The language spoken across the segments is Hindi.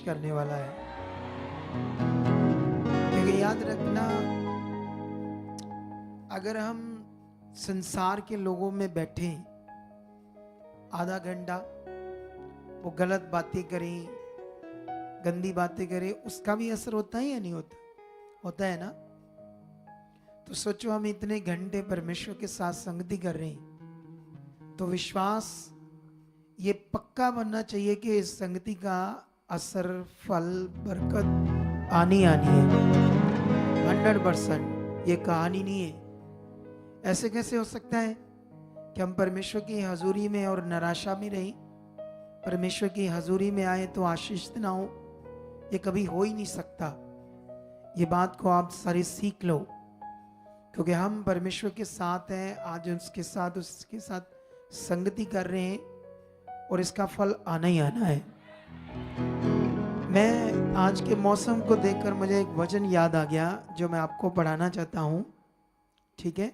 करने वाला है। क्योंकि याद रखना, अगर हम संसार के लोगों में बैठे आधा घंटा, वो गलत बातें करें, गंदी बातें करें, उसका भी असर होता है या नहीं होता? होता है ना। तो सोचो, हम इतने घंटे परमेश्वर के साथ संगति कर रहे हैं, तो विश्वास ये पक्का बनना चाहिए कि इस संगति का असर, फल, बरकत आनी आनी है। 100%। ये कहानी नहीं है। ऐसे कैसे हो सकता है कि हम परमेश्वर की हजूरी में और निराशा में रहें? परमेश्वर की हजूरी में आए तो आशीषित ना हो, ये कभी हो ही नहीं सकता। ये बात को आप सारे सीख लो, क्योंकि हम परमेश्वर के साथ हैं। आज उसके साथ संगति कर रहे हैं और इसका फल आना ही आना है। मैं आज के मौसम को देखकर मुझे एक वचन याद आ गया जो मैं आपको पढ़ाना चाहता हूं। ठीक है?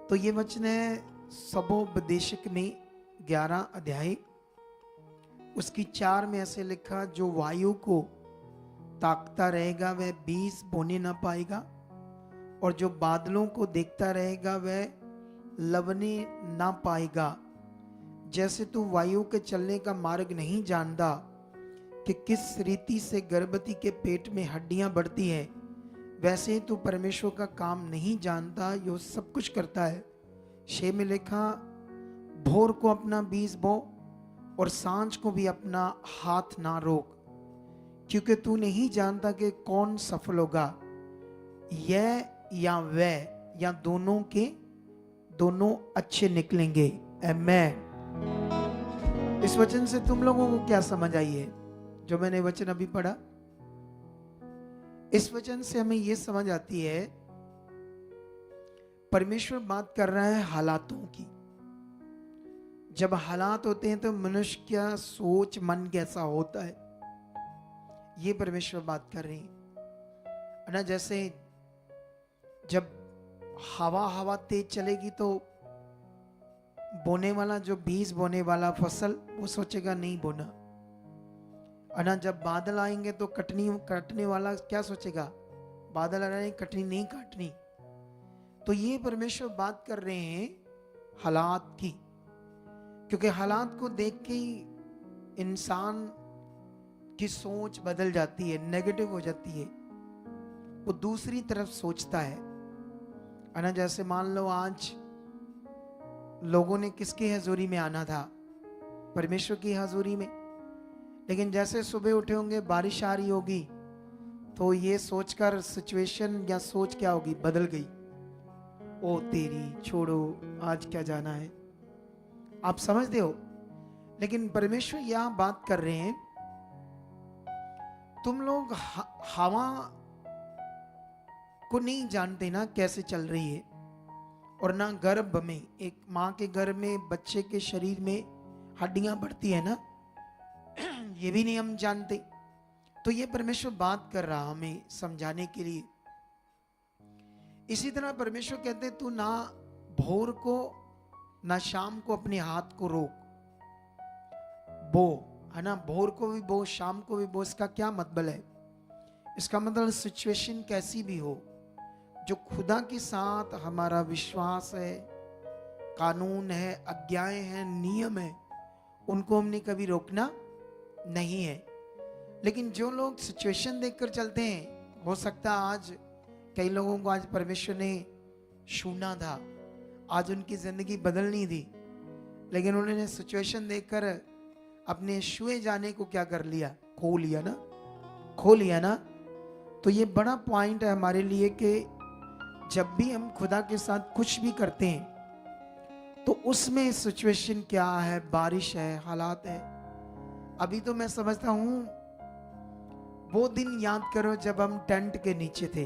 तो ये वचन है सबोपदेशक में 11 अध्याय, उसकी 4 में ऐसे लिखा, जो वायु को ताकता रहेगा वह बीज बोने ना पाएगा, और जो बादलों को देखता रहेगा वह लवने ना पाएगा। जैसे तू वायु के चलने का मार्ग नहीं जानता कि किस रीति से गर्भवती के पेट में हड्डियां बढ़ती है, वैसे ही तू परमेश्वर का काम नहीं जानता, जो सब कुछ करता है। 6 में लिखा, भोर को अपना बीज बो और सांझ को भी अपना हाथ ना रोक, क्योंकि तू नहीं जानता कि कौन सफल होगा, यह या वह, या दोनों के दोनों अच्छे निकलेंगे। आमीन। इस वचन से तुम लोगों को क्या समझ आई है जो मैंने वचन अभी पढ़ा? इस वचन से हमें यह समझ आती है, परमेश्वर बात कर रहा है हालातों की। जब हालात होते हैं तो मनुष्य क्या सोच, मन कैसा होता है, ये परमेश्वर बात कर रही है ना। जैसे जब हवा तेज चलेगी तो बोने वाला, जो बीज बोने वाला फसल, वो सोचेगा नहीं बोना। और ना जब बादल आएंगे तो कटने वाला क्या सोचेगा? बादल आ रहे हैं, कटनी नहीं काटनी। तो ये परमेश्वर बात कर रहे हैं हालात की, क्योंकि हालात को देख के ही इंसान की सोच बदल जाती है, नेगेटिव हो जाती है, वो दूसरी तरफ सोचता है ना। जैसे मान लो आज लोगों ने किसकी हजूरी में आना था? परमेश्वर की हजूरी में। लेकिन जैसे सुबह उठे होंगे बारिश आ रही होगी, तो ये सोचकर सिचुएशन या सोच क्या होगी? बदल गई। ओ तेरी, छोड़ो, आज क्या जाना है। आप समझते हो? लेकिन परमेश्वर यहां बात कर रहे हैं, तुम लोग हवा को नहीं जानते ना कैसे चल रही है, और ना गर्भ में, एक माँ के गर्भ में बच्चे के शरीर में हड्डियां बढ़ती है ना, ये भी नहीं हम जानते। तो ये परमेश्वर बात कर रहा हमें समझाने के लिए। इसी तरह परमेश्वर कहते हैं, तू ना भोर को ना शाम को अपने हाथ को रोक, बो, है ना। भोर को भी बो, शाम को भी बो। इसका क्या मतलब है? इसका मतलब सिचुएशन कैसी भी हो, जो खुदा के साथ हमारा विश्वास है, कानून है, आज्ञाएं हैं, नियम है, उनको हमने कभी रोकना नहीं है। लेकिन जो लोग सिचुएशन देखकर चलते हैं, हो सकता है आज कई लोगों को आज परमेश्वर ने छूना था, आज उनकी जिंदगी बदलनी थी, लेकिन उन्होंने सिचुएशन देखकर अपने छुए जाने को क्या कर लिया? खो लिया ना। तो ये बड़ा पॉइंट है हमारे लिए कि जब भी हम खुदा के साथ कुछ भी करते हैं तो उसमें सिचुएशन क्या है, बारिश है, हालात है। अभी तो मैं समझता हूं, वो दिन याद करो जब हम टेंट के नीचे थे।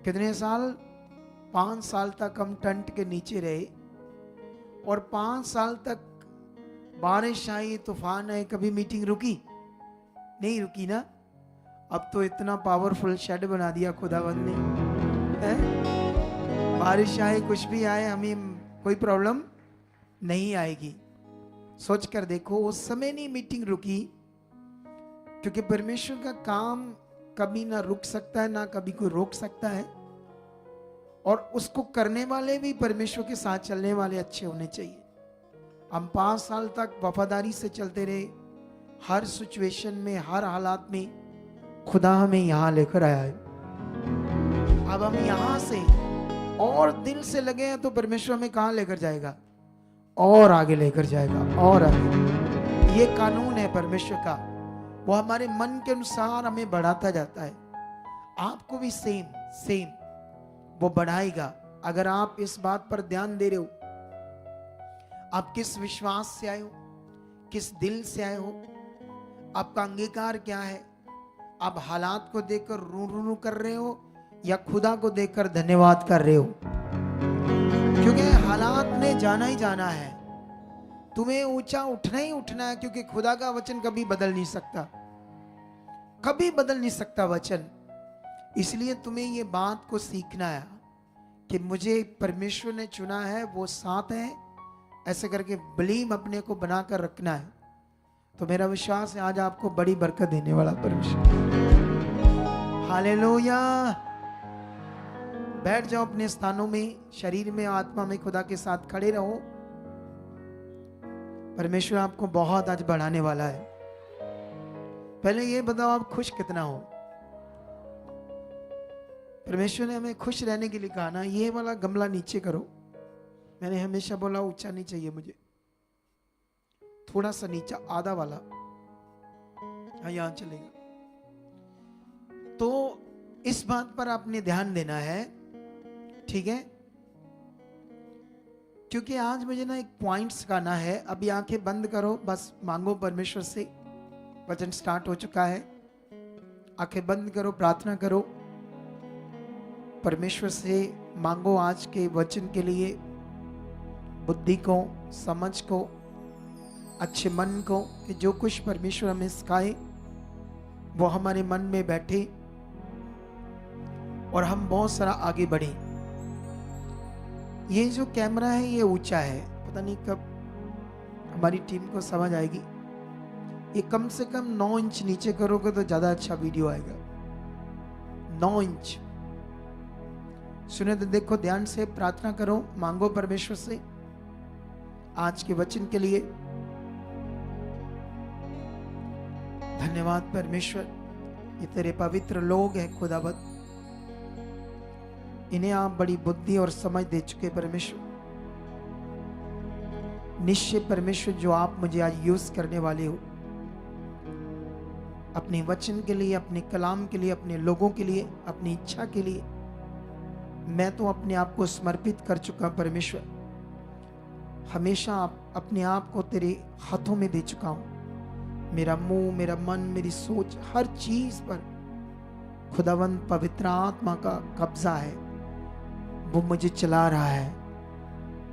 कितने साल? 5 साल तक हम टेंट के नीचे रहे, और 5 साल तक बारिश आई, तूफान आए, कभी मीटिंग रुकी नहीं? रुकी ना। अब तो इतना पावरफुल शेड बना दिया खुदावंद ने, बारिश आए, कुछ भी आए, हमें कोई प्रॉब्लम नहीं आएगी। सोच कर देखो, उस समय नहीं मीटिंग रुकी, क्योंकि परमेश्वर का काम कभी ना रुक सकता है, ना कभी कोई रोक सकता है। और उसको करने वाले भी परमेश्वर के साथ चलने वाले अच्छे होने चाहिए। हम 5 साल तक वफादारी से चलते रहे, हर सिचुएशन में, हर हालात में खुदा हमें यहां लेकर आया है। अब हम यहां से और दिल से लगे हैं तो परमेश्वर हमें कहां लेकर जाएगा? और आगे लेकर जाएगा, और आगे। ये कानून है परमेश्वर का, वो हमारे मन के अनुसार हमें बढ़ाता जाता है। आपको भी सेम वो बढ़ाएगा, अगर आप इस बात पर ध्यान दे रहे हो। आप किस विश्वास से आए हो, किस दिल से आए हो, आपका अंगीकार क्या है? आप हालात को देखकर रू रू रू कर रहे हो या खुदा को देखकर धन्यवाद कर रहे हो? क्योंकि हालात ने जाना ही जाना है, तुम्हें ऊंचा उठना ही उठना है, क्योंकि खुदा का वचन कभी बदल नहीं सकता, कभी बदल नहीं सकता वचन। इसलिए तुम्हें ये बात को सीखना है कि मुझे परमेश्वर ने चुना है, वो साथ है, ऐसे करके बिलीव अपने को बनाकर रखना है। तो मेरा विश्वास है आज आपको बड़ी बरकत देने वाला परमेश्वर। हालेलुया। बैठ जाओ अपने स्थानों में, शरीर में, आत्मा में खुदा के साथ खड़े रहो। परमेश्वर आपको बहुत आज बढ़ाने वाला है। पहले ये बताओ, आप खुश कितना हो? परमेश्वर ने हमें खुश रहने के लिए कहा ना, ये वाला गमला नीचे करो। मैंने हमेशा बोला ऊंचा नहीं चाहिए मुझे, थोड़ा सा नीचा, आधा वाला, हाँ यहां चलेगा। तो इस बात पर आपने ध्यान देना है, ठीक है? क्योंकि आज मुझे ना एक पॉइंट सिखाना है। अभी आंखें बंद करो, बस मांगो परमेश्वर से। वचन स्टार्ट हो चुका है, आंखें बंद करो, प्रार्थना करो, परमेश्वर से मांगो आज के वचन के लिए बुद्धि को, समझ को, अच्छे मन को, कि जो कुछ परमेश्वर हमें सिखाए वो हमारे मन में बैठे और हम बहुत सारा आगे बढ़े। ये जो कैमरा है ये ऊंचा है, पता नहीं कब हमारी टीम को समझ आएगी। ये कम से कम 9 इंच नीचे करोगे तो ज्यादा अच्छा वीडियो आएगा। 9 इंच। सुने तो देखो, ध्यान से प्रार्थना करो, मांगो परमेश्वर से आज के वचन के लिए। धन्यवाद परमेश्वर, ये तेरे पवित्र लोग हैं खुदावत, इन्हें आप बड़ी बुद्धि और समझ दे चुके परमेश्वर। निश्चय परमेश्वर, जो आप मुझे आज यूज करने वाले हो अपने वचन के लिए, अपने कलाम के लिए, अपने लोगों के लिए, अपनी इच्छा के लिए, मैं तो अपने आप को समर्पित कर चुका परमेश्वर। हमेशा अपने आप को तेरे हाथों में दे चुका हूं। मेरा मुंह, मेरा मन, मेरी सोच, हर चीज पर खुदावंद पवित्र आत्मा का कब्जा है, वो मुझे चला रहा है।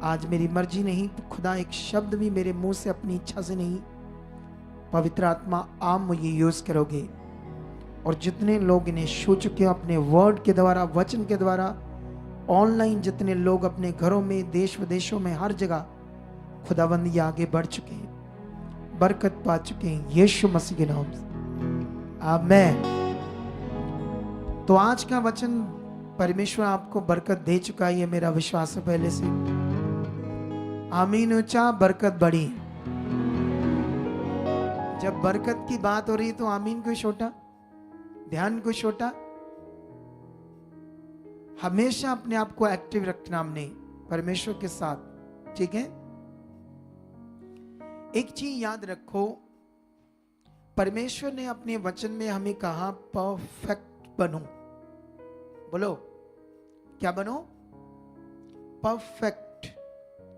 आज मेरी मर्जी नहीं तो खुदा एक शब्द भी मेरे मुंह से अपनी इच्छा से नहीं, पवित्र आत्मा आप मुझे यूज करोगे। और जितने लोग इन्हें छू चुके हो अपने वर्ड के द्वारा, वचन के द्वारा, ऑनलाइन जितने लोग अपने घरों में, देश विदेशों में, हर जगह खुदावंद ये आगे बढ़ चुके हैं, बरकत पा चुके हैं यीशु मसीह के नाम से, आमीन। तो आज का वचन परमेश्वर आपको बरकत दे चुका है, ये मेरा विश्वास है पहले से। आमीन। ऊंचा, बरकत बढ़ी। जब बरकत की बात हो रही है तो आमीन को छोटा, ध्यान को छोटा। हमेशा अपने आप को एक्टिव रखना हमने परमेश्वर के साथ, ठीक है? एक चीज याद रखो, परमेश्वर ने अपने वचन में हमें कहा परफेक्ट बनो। बोलो, क्या बनो? परफेक्ट,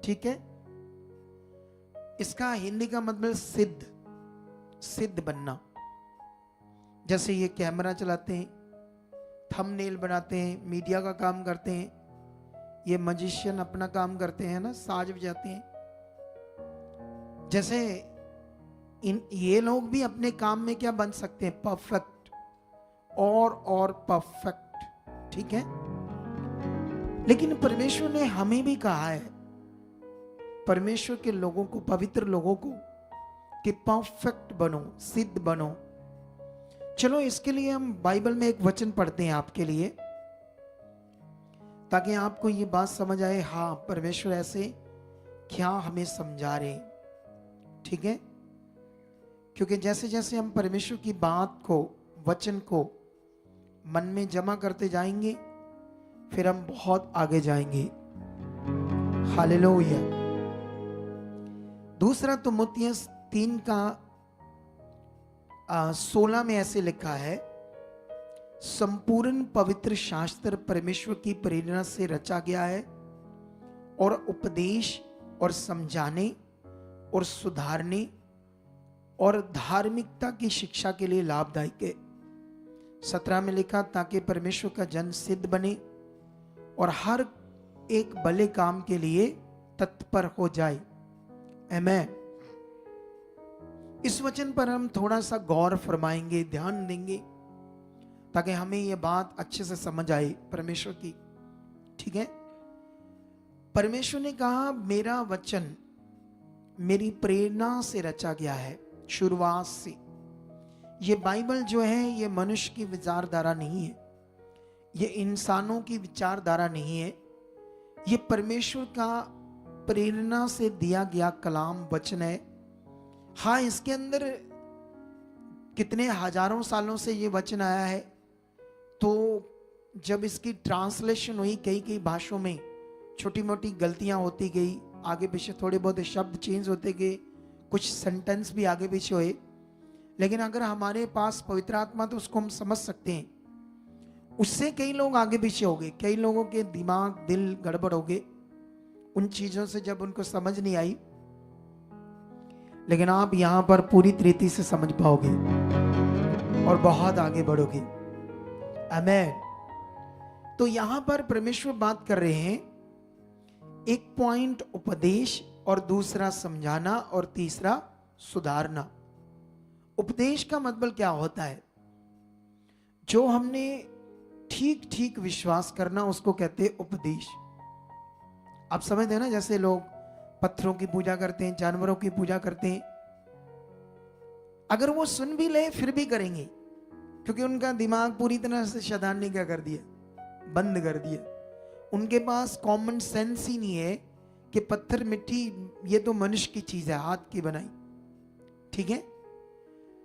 ठीक है? इसका हिंदी का मतलब सिद्ध, सिद्ध बनना। जैसे ये कैमरा चलाते हैं, थंबनेल बनाते हैं, मीडिया का काम करते हैं, ये मैजिशियन अपना काम करते हैं ना, साज बजाते हैं। जैसे ये लोग भी अपने काम में क्या बन सकते हैं? परफेक्ट और परफेक्ट, ठीक है? लेकिन परमेश्वर ने हमें भी कहा है परमेश्वर के लोगों को, पवित्र लोगों को, कि परफेक्ट बनो, सिद्ध बनो। चलो इसके लिए हम बाइबल में एक वचन पढ़ते हैं आपके लिए, ताकि आपको ये बात समझ आए, हाँ परमेश्वर ऐसे क्या हमें समझा रहे, ठीक है। क्योंकि जैसे जैसे हम परमेश्वर की बात को, वचन को मन में जमा करते जाएंगे, फिर हम बहुत आगे जाएंगे। हालेलुया। दूसरा तिमुथियुस 3 का 16 में ऐसे लिखा है, संपूर्ण पवित्र शास्त्र परमेश्वर की प्रेरणा से रचा गया है और उपदेश और समझाने और सुधारने और धार्मिकता की शिक्षा के लिए लाभदायक है। 17 में लिखा, ताकि परमेश्वर का जन सिद्ध बने और हर एक भले काम के लिए तत्पर हो जाए। आमीन। इस वचन पर हम थोड़ा सा गौर फरमाएंगे, ध्यान देंगे, ताकि हमें यह बात अच्छे से समझ आए परमेश्वर की, ठीक है। परमेश्वर ने कहा, मेरा वचन मेरी प्रेरणा से रचा गया है। शुरुआत से ये बाइबल जो है, ये मनुष्य की विचारधारा नहीं है, ये इंसानों की विचारधारा नहीं है, ये परमेश्वर का प्रेरणा से दिया गया कलाम वचन है। हाँ, इसके अंदर कितने हजारों सालों से ये वचन आया है, तो जब इसकी ट्रांसलेशन हुई कई कई भाषाओं में, छोटी मोटी गलतियां होती गई, आगे पीछे थोड़े बहुत शब्द चेंज होते गए, कुछ सेंटेंस भी आगे पीछे हुए, लेकिन अगर हमारे पास पवित्र आत्मा तो उसको हम समझ सकते हैं। उससे कई लोग आगे पीछे हो गए, कई लोगों के दिमाग दिल गड़बड़ हो गए उन चीजों से, जब उनको समझ नहीं आई। लेकिन आप यहां पर पूरी तरीके से समझ पाओगे और बहुत आगे बढ़ोगे। आमीन। तो यहां पर परमेश्वर बात कर रहे हैं, एक पॉइंट उपदेश और दूसरा समझाना और तीसरा सुधारना। उपदेश का मतलब क्या होता है? जो हमने ठीक ठीक विश्वास करना, उसको कहते हैं उपदेश। आप समझते हैं ना, जैसे लोग पत्थरों की पूजा करते हैं, जानवरों की पूजा करते हैं, अगर वो सुन भी ले फिर भी करेंगे, क्योंकि उनका दिमाग पूरी तरह से शैतान ने क्या कर दिया, बंद कर दिया। उनके पास कॉमन सेंस ही नहीं है कि पत्थर मिट्टी ये तो मनुष्य की चीज है, हाथ की बनाई, ठीक है।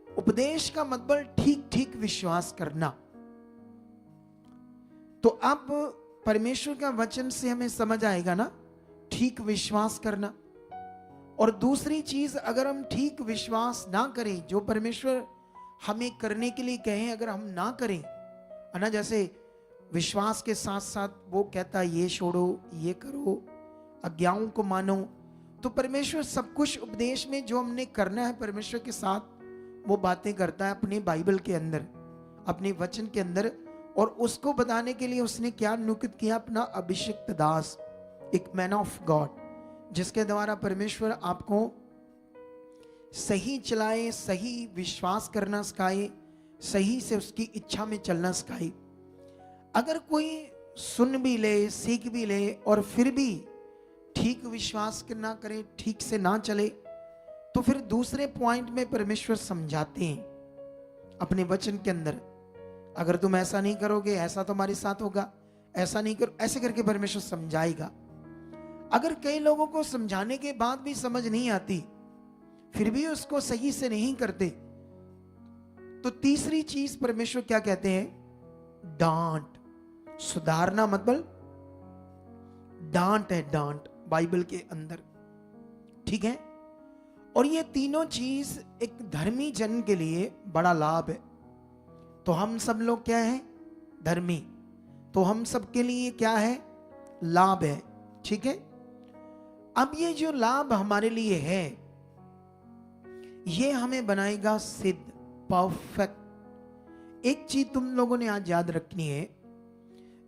उपदेश का मतलब ठीक ठीक विश्वास करना। तो अब परमेश्वर का वचन से हमें समझ आएगा ना, ठीक विश्वास करना। और दूसरी चीज, अगर हम ठीक विश्वास ना करें, जो परमेश्वर हमें करने के लिए कहें अगर हम ना करें, है ना, जैसे विश्वास के साथ साथ वो कहता है ये छोड़ो, ये करो, आज्ञाओं को मानो, तो परमेश्वर सब कुछ उपदेश में जो हमने करना है परमेश्वर के साथ, वो बातें करता है अपने बाइबल के अंदर, अपने वचन के अंदर। और उसको बताने के लिए उसने क्या नियुक्त किया, अपना अभिषिक्त दास, एक मैन ऑफ गॉड, जिसके द्वारा परमेश्वर आपको सही चलाए, सही विश्वास करना सिखाए, सही से उसकी इच्छा में चलना सिखाए। अगर कोई सुन भी ले, सीख भी ले और फिर भी ठीक विश्वास ना करे, ठीक से ना चले, तो फिर दूसरे पॉइंट में परमेश्वर समझाते हैं अपने वचन के अंदर, अगर तुम ऐसा नहीं करोगे ऐसा तुम्हारे साथ होगा, ऐसा नहीं करो, ऐसे करके परमेश्वर समझाएगा। अगर कई लोगों को समझाने के बाद भी समझ नहीं आती, फिर भी उसको सही से नहीं करते, तो तीसरी चीज परमेश्वर क्या कहते हैं, डांट। सुधारना मतलब डांट है, डांट बाइबल के अंदर, ठीक है। और ये तीनों चीज एक धर्मी जन के लिए बड़ा लाभ है। तो हम सब लोग क्या है, धर्मी, तो हम सब के लिए क्या है, लाभ है, ठीक है। अब ये जो लाभ हमारे लिए है, ये हमें बनाएगा सिद्ध, परफेक्ट। एक चीज तुम लोगों ने आज याद रखनी है,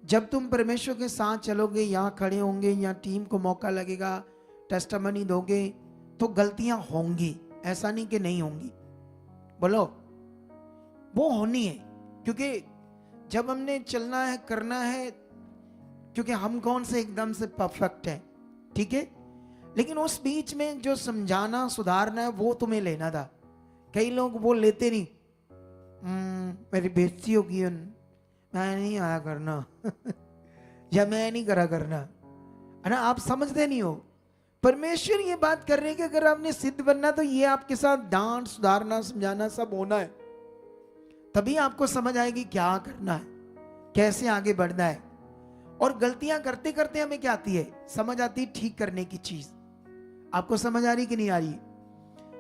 जब तुम परमेश्वर के साथ चलोगे, यहां खड़े होंगे या टीम को मौका लगेगा, टेस्टिमनी दोगे, तो गलतियां होंगी, ऐसा नहीं कि नहीं होंगी, बोलो, वो होनी है। क्योंकि जब हमने चलना है, करना है, क्योंकि हम कौन से एकदम से परफेक्ट है, ठीक है। लेकिन उस बीच में जो समझाना सुधारना है वो तुम्हें लेना था। कई लोग वो लेते नहीं, मेरी बेइज्जती होगी, मैं नहीं आया करना या मैं नहीं करा करना, है ना। आप समझते नहीं हो। परमेश्वर ये बात कर रहे हैं कि अगर आपने सिद्ध बनना तो ये आपके साथ डांट, सुधारना, समझाना सब होना है। तभी आपको समझ आएगी क्या करना है, कैसे आगे बढ़ना है। और गलतियां करते करते हमें क्या आती है, समझ आती है ठीक करने की चीज। आपको समझ आ रही कि नहीं आ रही?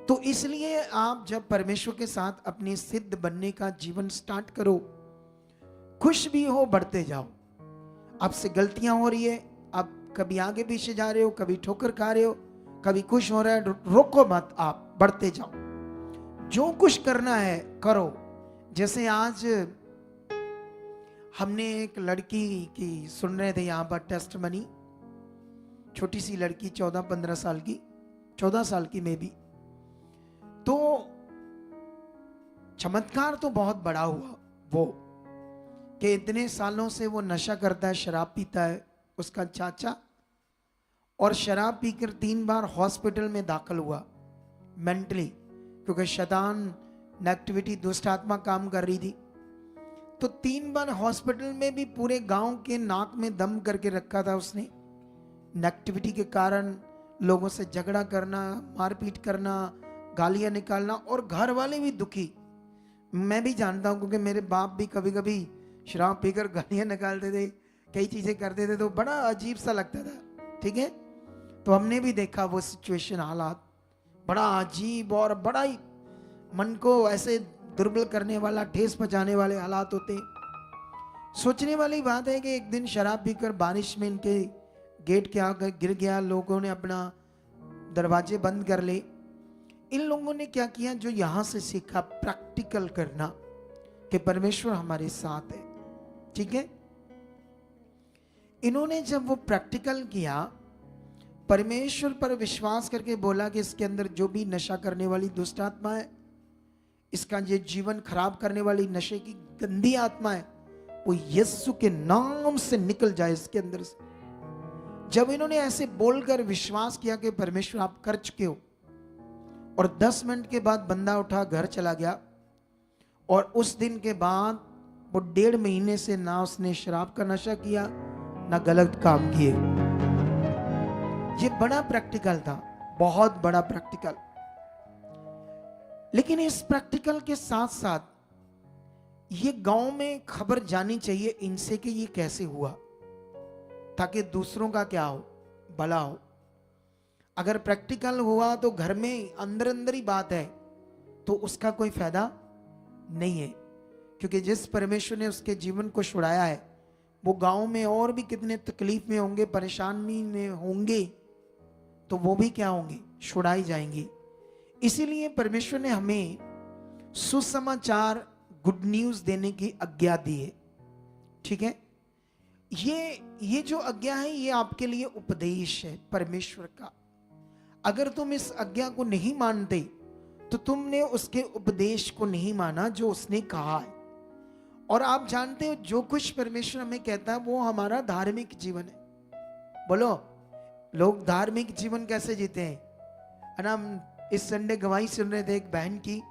तो इसलिए आप जब परमेश्वर के साथ अपने सिद्ध बनने का जीवन स्टार्ट करो, खुश भी हो, बढ़ते जाओ। आपसे गलतियां हो रही है, आप कभी आगे पीछे जा रहे हो, कभी ठोकर खा रहे हो, कभी खुश हो रहा है, रोको मत, आप बढ़ते जाओ। जो कुछ करना है करो। जैसे आज हमने एक लड़की की सुन रहे थे यहां पर टेस्टमनी, छोटी सी लड़की 14-15 साल की, 14 साल की मे बी। तो चमत्कार तो बहुत बड़ा हुआ वो, कि इतने सालों से वो नशा करता है, शराब पीता है उसका चाचा, और शराब पीकर 3 बार हॉस्पिटल में दाखिल हुआ मेंटली, क्योंकि शैतान नेगेटिविटी, दुष्ट आत्मा काम कर रही थी। तो 3 बार हॉस्पिटल में भी पूरे गांव के नाक में दम करके रखा था उसने। नेगेटिविटी के कारण लोगों से झगड़ा करना, मारपीट करना, गालियां निकालना, और घर वाले भी दुखी। मैं भी जानता हूं क्योंकि मेरे बाप भी कभी कभी शराब पीकर गालियां निकालते थे, कई चीजें करते थे, तो बड़ा अजीब सा लगता था। ठीक है, तो हमने भी देखा वो सिचुएशन, हालात बड़ा अजीब और बड़ा ही मन को ऐसे दुर्बल करने वाला, ठेस पहुंचाने वाले हालात होते। सोचने वाली बात है कि एक दिन शराब पीकर बारिश में इनके गेट के आगे गिर गया, लोगों ने अपना दरवाजे बंद कर ले। इन लोगों ने क्या किया, जो यहां से सीखा, प्रैक्टिकल करना, कि परमेश्वर हमारे साथ है। ठीक है, इन्होंने जब वो प्रैक्टिकल किया, परमेश्वर पर विश्वास करके बोला कि इसके अंदर जो भी नशा करने वाली दुष्ट आत्मा है, इसका ये जीवन खराब करने वाली नशे की गंदी आत्मा है, वो यीशु के नाम से निकल जाए इसके अंदर से। जब इन्होंने ऐसे बोलकर विश्वास किया कि परमेश्वर आप कर चुके हो, और 10 मिनट के बाद बंदा उठा, घर चला गया। और उस दिन के बाद वो 1.5 महीने से ना उसने शराब का नशा किया, ना गलत काम किए। ये बड़ा प्रैक्टिकल था, बहुत बड़ा प्रैक्टिकल। लेकिन इस प्रैक्टिकल के साथ साथ ये गांव में खबर जानी चाहिए इनसे कि ये कैसे हुआ, ताकि दूसरों का क्या हो, भला हो। अगर प्रैक्टिकल हुआ तो घर में अंदर अंदर ही बात है, तो उसका कोई फायदा नहीं है। क्योंकि जिस परमेश्वर ने उसके जीवन को छुड़ाया है, वो गांव में और भी कितने तकलीफ में होंगे, परेशानी में होंगे, तो वो भी क्या होंगे, छुड़ाई जाएंगी। इसीलिए परमेश्वर ने हमें सुसमाचार, गुड न्यूज देने की आज्ञा दी है। ठीक है, ये जो आज्ञा है, ये आपके लिए उपदेश है परमेश्वर का। अगर तुम इस आज्ञा को नहीं मानते तो तुमने उसके उपदेश को नहीं माना जो उसने कहा है। और आप जानते हो, जो कुछ परमेश्वर हमें कहता है वो हमारा धार्मिक जीवन है। बोलो, लोग धार्मिक जीवन कैसे जीते हैं, है ना। हम इस संडे गवाही सुन रहे थे एक बहन की,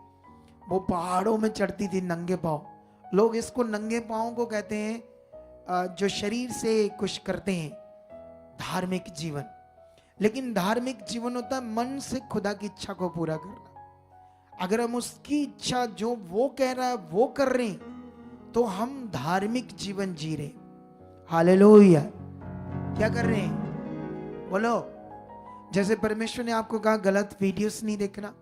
वो पहाड़ों में चढ़ती थी नंगे पांव। लोग इसको नंगे पांव को कहते हैं जो शरीर से कुछ करते हैं, धार्मिक जीवन। लेकिन धार्मिक जीवन होता है मन से खुदा की इच्छा को पूरा करना। अगर हम उसकी इच्छा, जो वो कह रहा है वो कर रहे हैं, तो हम धार्मिक जीवन जी रहे। हालेलुया। क्या कर रहे हैं, बोलो। जैसे परमेश्वर ने आपको कहा गलत वीडियोस नहीं देखना,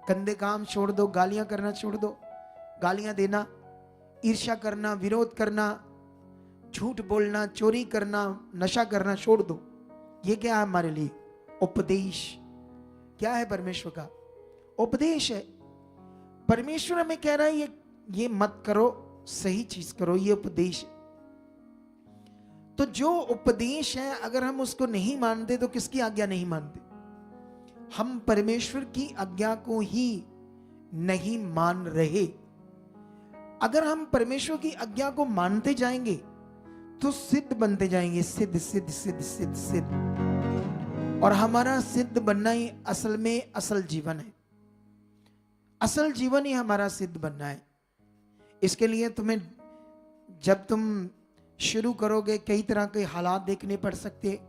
गंदे काम छोड़ दो, गालियां करना छोड़ दो, गालियां देना, ईर्ष्या करना, विरोध करना, झूठ बोलना, चोरी करना, नशा करना छोड़ दो। ये क्या है हमारे लिए, उपदेश। क्या है परमेश्वर का उपदेश है। परमेश्वर हमें कह रहा है ये मत करो, सही चीज करो, ये उपदेश है। तो जो उपदेश है, अगर हम उसको नहीं मानते तो किसकी आज्ञा नहीं मानते, हम परमेश्वर की आज्ञा को ही नहीं मान रहे। अगर हम परमेश्वर की आज्ञा को मानते जाएंगे तो सिद्ध बनते जाएंगे, सिद्ध सिद्ध सिद्ध सिद्ध सिद्ध। और हमारा सिद्ध बनना ही असल में असल जीवन है। असल जीवन ही हमारा सिद्ध बनना है। इसके लिए तुम्हें, जब तुम शुरू करोगे, कई तरह के हालात देखने पड़ सकते,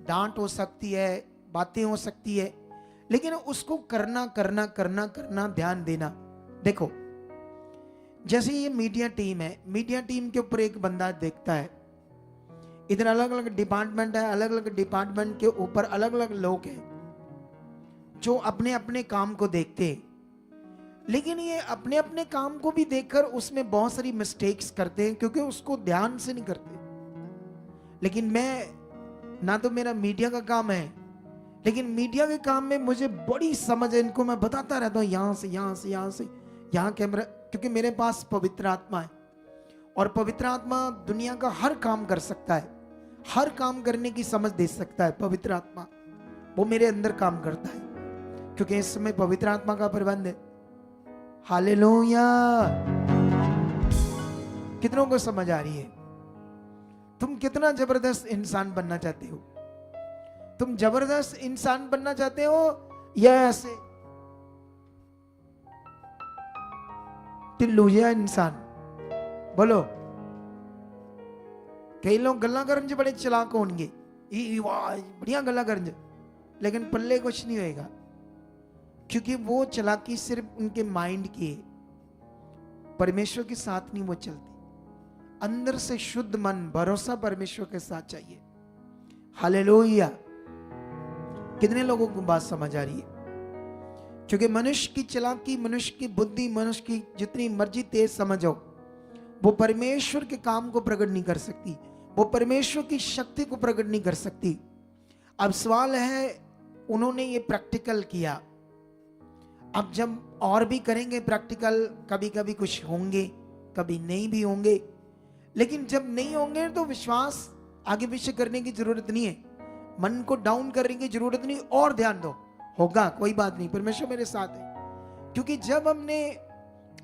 डांट हो सकती है, बातें हो सकती है, लेकिन उसको करना करना करना करना, ध्यान देना। देखो, जैसे ये मीडिया टीम है, मीडिया टीम के ऊपर एक बंदा देखता है, इधर अलग अलग डिपार्टमेंट है, अलग अलग डिपार्टमेंट के ऊपर अलग अलग लोग हैं जो अपने अपने काम को देखते हैं, लेकिन ये अपने अपने काम को भी देखकर उसमें बहुत सारी मिस्टेक्स करते हैं, क्योंकि उसको ध्यान से नहीं करते। लेकिन मैं, ना तो मेरा मीडिया का काम है, लेकिन मीडिया के काम में मुझे बड़ी समझ है, इनको मैं बताता रहता हूँ, यहां से यहां से यहां से यहाँ कैमरा, क्योंकि मेरे पास पवित्र आत्मा है, और पवित्र आत्मा दुनिया का हर काम कर सकता है, हर काम करने की समझ दे सकता है। पवित्र आत्मा वो मेरे अंदर काम करता है, क्योंकि इस समय पवित्र आत्मा का प्रबंध है। हालेलुया। कितनों को समझ आ रही है? तुम कितना जबरदस्त इंसान बनना चाहते हो? तुम जबरदस्त इंसान बनना चाहते हो या ऐसे टिल्लूया इंसान? बोलो। कई लोग गल्ला करन बड़े चलाक होंगे, बढ़िया गल्ला करन, लेकिन पल्ले कुछ नहीं होएगा, क्योंकि वो चलाकी सिर्फ उनके माइंड की है, परमेश्वर के साथ नहीं वो चलती। अंदर से शुद्ध मन, भरोसा परमेश्वर के साथ चाहिए। हालेलुया। कितने लोगों को बात समझ आ रही है? क्योंकि मनुष्य की चालाकी, मनुष्य की बुद्धि, मनुष्य की जितनी मर्जी तेज समझो, वो परमेश्वर के काम को प्रकट नहीं कर सकती, वो परमेश्वर की शक्ति को प्रकट नहीं कर सकती। अब सवाल है, उन्होंने ये प्रैक्टिकल किया, अब जब और भी करेंगे प्रैक्टिकल, कभी कभी कुछ होंगे, कभी नहीं भी होंगे, लेकिन जब नहीं होंगे तो विश्वास आगे पीछे करने की जरूरत नहीं है, मन को डाउन करने की जरूरत नहीं, और ध्यान दो, होगा, कोई बात नहीं, परमेश्वर मेरे साथ है। क्योंकि जब हमने,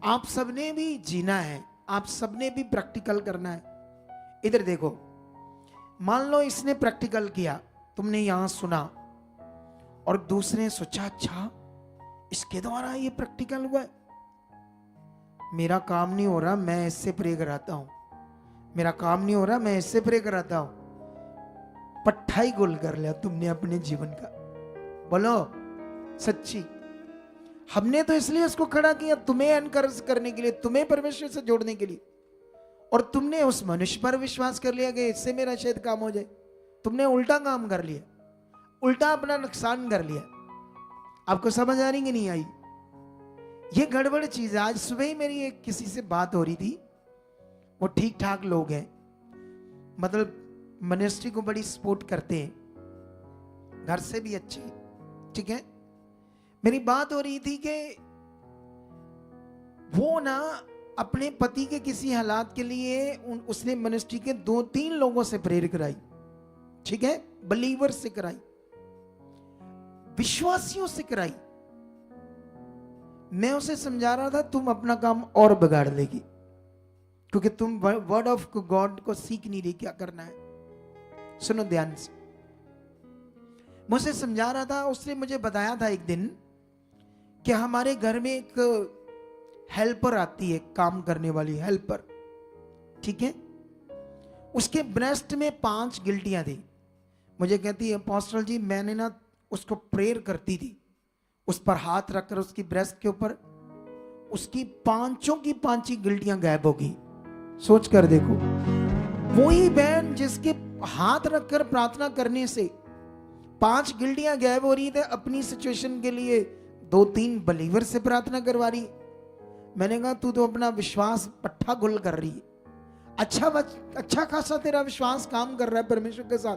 आप सबने भी जीना है, आप सबने भी प्रैक्टिकल करना है। इधर देखो, मान लो इसने प्रैक्टिकल किया, तुमने यहां सुना, और दूसरे सोचा अच्छा इसके द्वारा ये प्रैक्टिकल हुआ है, मेरा काम नहीं हो रहा, मैं इससे प्रे कराता हूं, मेरा काम नहीं हो रहा, मैं इससे प्रे कराता हूं। पट्टा ही गोल कर लिया तुमने अपने जीवन का। बोलो सच्ची। हमने तो इसलिए इसको खड़ा किया तुम्हें एनकरेज करने के लिए, तुम्हें परमेश्वर से जोड़ने के लिए, और तुमने उस मनुष्य पर विश्वास कर लिया कि इससे मेरा शायद काम हो जाए। तुमने उल्टा काम कर लिया, उल्टा अपना नुकसान कर लिया। आपको समझ आ रही कि नहीं आई? ये गड़बड़ चीज है। आज सुबह ही मेरी एक किसी से बात हो रही थी, वो ठीक ठाक लोग हैं, मतलब मिनिस्ट्री को बड़ी सपोर्ट करते हैं, घर से भी अच्छे, ठीक है। मेरी बात हो रही थी कि वो ना अपने पति के किसी हालात के लिए उसने मिनिस्ट्री के 2-3 लोगों से प्रेरित कराई, ठीक है, बिलीवर से कराई, विश्वासियों से कराई। मैं उसे समझा रहा था तुम अपना काम और बिगाड़ लेगी, क्योंकि तुम वर्ड ऑफ गॉड को सीख नहीं रही क्या करना है। सुनो ध्यान से, मुझे समझा रहा था, उसने मुझे बताया था एक दिन कि हमारे घर में एक हेल्पर आती है, काम करने वाली हेल्पर, ठीक है। उसके ब्रेस्ट में 5 गिल्टियां थी। मुझे कहती है अपोस्टल जी, मैंने ना उसको प्रेयर करती थी, उस पर हाथ रखकर उसकी ब्रेस्ट के ऊपर, उसकी 5 की 5 ही गिल्टियां गायब होगी। सोच कर देखो, वही बहन जिसके हाथ रखकर प्रार्थना करने से 5 गिल्टियां गायब हो रही थे, अपनी सिचुएशन के लिए 2-3 बिलीवर से प्रार्थना करवा रही। मैंने कहा तू तो अपना विश्वास पट्टा गुल कर रही है, अच्छा खासा तेरा विश्वास काम कर रहा है परमेश्वर के साथ,